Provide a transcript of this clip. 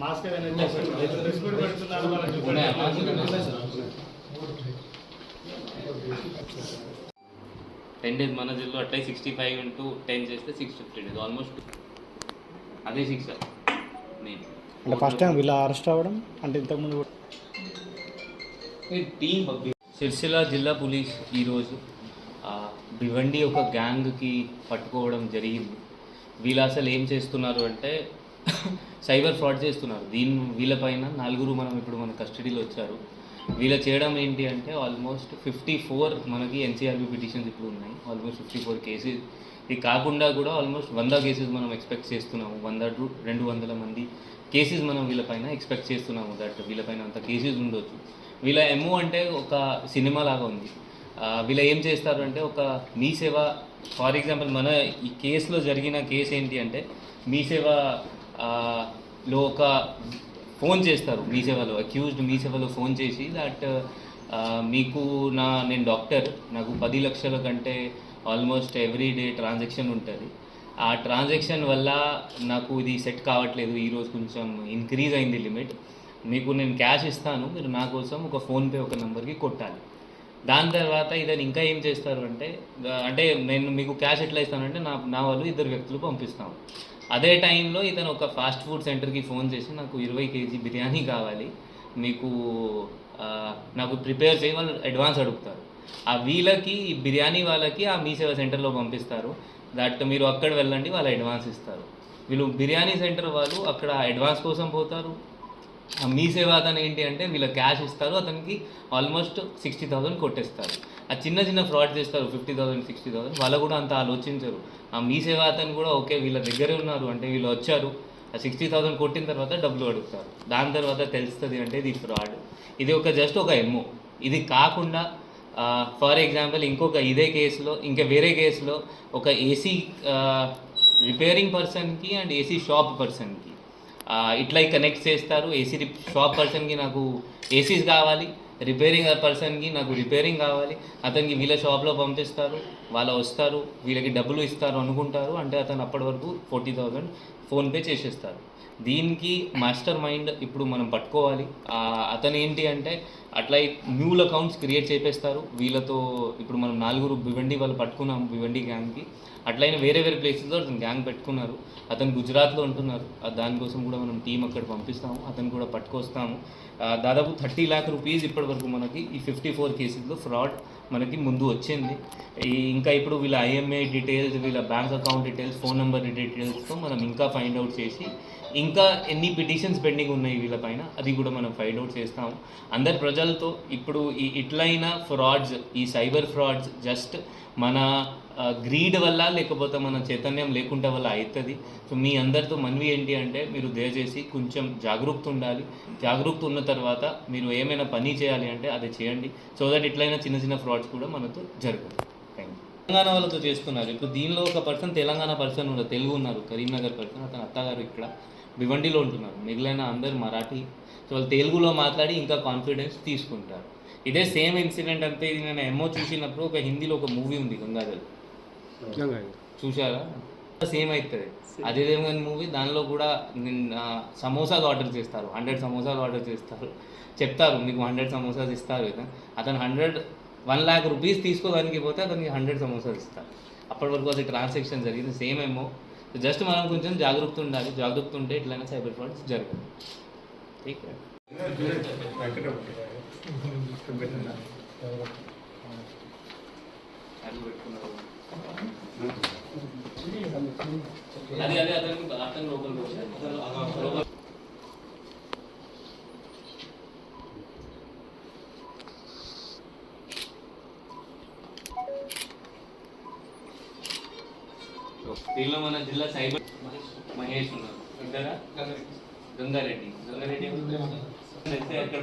Mask పెడుతున్నారు. Ten days మన జిల్లా అట్లా 65 into 10 చేస్తే 650 డేస్ ఆల్మోస్ట్ అదే శిక్ష. నేను అంటే ఫస్ట్ టైం వీళ్ళ అరెస్ట్ అవ్వడం అంటే ఇంతకుముందు టీం సిరిసిల్ల జిల్లా పోలీస్ ఈరోజు భివండి ఒక గ్యాంగ్కి పట్టుకోవడం జరిగింది. వీళ్ళు అసలు ఏం చేస్తున్నారు అంటే సైబర్ ఫ్రాడ్ చేస్తున్నారు. వీళ్ళపైన 4 మనం ఇప్పుడు మన కస్టడీలో వచ్చారు. వీళ్ళ చేయడం ఏంటి అంటే ఆల్మోస్ట్ 54 మనకి ఎన్సీఆర్బీ పిటిషన్స్ ఇప్పుడు ఉన్నాయి. Almost 54 cases. ఇది కాకుండా కూడా ఆల్మోస్ట్ 100 కేసెస్ మనం ఎక్స్పెక్ట్ చేస్తున్నాము. 100 to 200 మంది కేసెస్ మనం వీళ్ళపైన ఎక్స్పెక్ట్ చేస్తున్నాము. దట్ వీళ్ళపైన అంత కేసెస్ ఉండొచ్చు. వీళ్ళ ఎమో అంటే ఒక సినిమా లాగా ఉంది. వీళ్ళు ఏం చేస్తారు అంటే ఒక మీ సేవ, ఫర్ ఎగ్జాంపుల్ మన ఈ కేసులో జరిగిన కేసు ఏంటి అంటే మీ సేవలో ఒక ఫోన్ చేస్తారు. మీ సేవలో అక్యూజ్డ్ మీ సేవలో ఫోన్ చేసి దట్ మీకు నేను డాక్టర్, నాకు 10 లక్షల కంటే ఆల్మోస్ట్ ఎవ్రీ డే ట్రాన్సాక్షన్ ఉంటుంది. ఆ ట్రాన్సాక్షన్ వల్ల నాకు ఇది సెట్ కావట్లేదు, ఈరోజు కొంచెం ఇంక్రీజ్ అయింది లిమిట్, మీకు నేను క్యాష్ ఇస్తాను, మీరు నా కోసం ఒక ఫోన్పే ఒక నెంబర్కి కొట్టాలి. దాని తర్వాత ఇదని ఇంకా ఏం చేస్తారు అంటే నేను మీకు క్యాష్ ఎట్లా ఇస్తానంటే నా వాళ్ళు 2 వ్యక్తులు పంపిస్తాము. అదే టైంలో ఇతను ఒక ఫాస్ట్ ఫుడ్ సెంటర్కి ఫోన్ చేసి నాకు 20 kg బిర్యానీ కావాలి, మీకు నాకు ప్రిపేర్ చేయి, వాళ్ళు అడ్వాన్స్ అడుగుతారు. ఆ వీళ్ళకి బిర్యానీ వాళ్ళకి ఆ మీ సేవ సెంటర్లో పంపిస్తారు. దట్ మీరు అక్కడ వెళ్ళండి, వాళ్ళు అడ్వాన్స్ ఇస్తారు. వీళ్ళు బిర్యానీ సెంటర్ వాళ్ళు అక్కడ అడ్వాన్స్ కోసం పోతారు. మీ సేవ అతను ఏంటి అంటే వీళ్ళ క్యాష్ ఇస్తారు, అతనికి ఆల్మోస్ట్ 60,000 కొట్టేస్తారు. ఆ చిన్న ఫ్రాడ్ చేస్తారు, 50,000 60,000. వాళ్ళు కూడా అంత ఆలోచించరు. ఆ మీ సేవ అతను కూడా ఓకే వీళ్ళ దగ్గరే ఉన్నారు అంటే వీళ్ళు వచ్చారు, ఆ 60,000 కొట్టిన తర్వాత డబ్బులు అడుగుతారు. దాని తర్వాత తెలుస్తుంది అంటే ఇది ఫ్రాడ్. ఇది జస్ట్ ఒక ఎమ్మో. ఇది కాకుండా ఫర్ ఎగ్జాంపుల్ ఇంకొక ఇదే కేసులో ఇంకా వేరే కేసులో ఒక ఏసీ రిపేరింగ్ పర్సన్కి అండ్ ఏసీ షాప్ పర్సన్కి ఇట్లా కనెక్ట్ చేస్తారు. ఏసీ షాప్ పర్సన్కి నాకు ఏసీస్ కావాలి, రిపేరింగ్ పర్సన్కి నాకు రిపేరింగ్ కావాలి. అతనికి వీళ్ళ షాప్లో పంపిస్తారు, వాళ్ళు వస్తారు, వీళ్ళకి డబ్బులు ఇస్తారు అనుకుంటారు. అంటే అతను అప్పటి వరకు 40,000 ఫోన్పే చేసేస్తారు. దీనికి మాస్టర్ మైండ్ ఇప్పుడు మనం పట్టుకోవాలి. అతను ఏంటి అంటే అట్లా న్యూ అకౌంట్స్ క్రియేట్ చేపేస్తారు వీళ్ళతో. ఇప్పుడు మనం 4 భివండి వాళ్ళు పట్టుకున్నాము, భివండి గ్యాంగ్కి. అట్లయినా వేరే ప్లేసెస్లో అతను గ్యాంగ్ పెట్టుకున్నారు. అతను గుజరాత్లో ఉంటున్నారు. దానికోసం కూడా మనం టీం అక్కడ పంపిస్తాము, అతను కూడా పట్టుకొస్తాము. దాదాపు 30 lakh rupees ఇప్పటి వరకు మనకి ఈ 54 కేసెస్లో ఫ్రాడ్ మనకి ముందు వచ్చింది. ఇంకా ఇప్పుడు వీళ్ళ ఐఎంఏ డీటెయిల్స్, వీళ్ళ bank account details, phone number డీటెయిల్స్తో మనం ఇంకా ఫైండ్ అవుట్ చేసి ఇంకా ఎన్ని పిటిషన్స్ పెండింగ్ ఉన్నాయి వీళ్ళపైన అది కూడా మనం ఫైండ్ అవుట్ చేస్తాము. అందరి ప్రజలతో ఇప్పుడు ఇట్లైన ఫ్రాడ్స్, ఈ సైబర్ ఫ్రాడ్స్ జస్ట్ మన గ్రీడ్ వల్ల లేకపోతే మన చైతన్యం లేకుండా వల్ల అవుతుంది. సో మీ అందరితో మనవి ఏంటి అంటే మీరు దయచేసి కొంచెం జాగరూకత ఉండాలి. జాగరూకత ఉన్న తర్వాత మీరు ఏమైనా పని చేయాలి అంటే అది చేయండి. సో దట్ ఇట్లయినా చిన్న ఫ్రాడ్స్ కూడా మనతో జరగదు. Thank you. తెలంగాణ వాళ్ళతో చేస్తున్నారు. ఇప్పుడు దీనిలో ఒక పర్సన్ తెలంగాణ పర్సన్ ఉన్నారు, తెలుగు ఉన్నారు, కరీంనగర్ పర్సన్, అతను అత్తగారు ఇక్కడ భివండిలో ఉంటున్నారు. మిగిలిన అందరు మరాఠీ. సో వాళ్ళు తెలుగులో మాట్లాడి ఇంకా కాన్ఫిడెన్స్ తీసుకుంటారు. ఇదే సేమ్ ఇన్సిడెంట్ అంతే. ఇది నేను ఎమ్మో చూసినప్పుడు ఒక హిందీలో ఒక మూవీ ఉంది గంగాధర్, చూసారా? సేమ్ అవుతుంది. అదేవిధంగా మూవీ దానిలో కూడా సమోసాలు ఆర్డర్ చేస్తారు, 100 సమోసాలు ఆర్డర్ చేస్తారు, చెప్తారు మీకు 100 సమోసాలు ఇస్తారు కదా. అతను 1 lakh rupees తీసుకోవడానికి పోతే అతనికి 100 సమోసాలు ఇస్తారు. అప్పటి వరకు అది ట్రాన్సాక్షన్ జరిగింది. సేమ్ ఏమో. జస్ట్ మనం కొంచెం జాగ్రత్త ఉండాలి. జాగ్రత్త ఉంటే ఇట్లయినా సైబర్ ఫ్రాడ్స్ జరగదు. ఠీక్ హై. అదే అతను లోపలికి వచ్చారు. దీనిలో మన జిల్లా సైబర్ మహేష్ ఉన్నారు, గంగారెడ్డి ఎక్కడ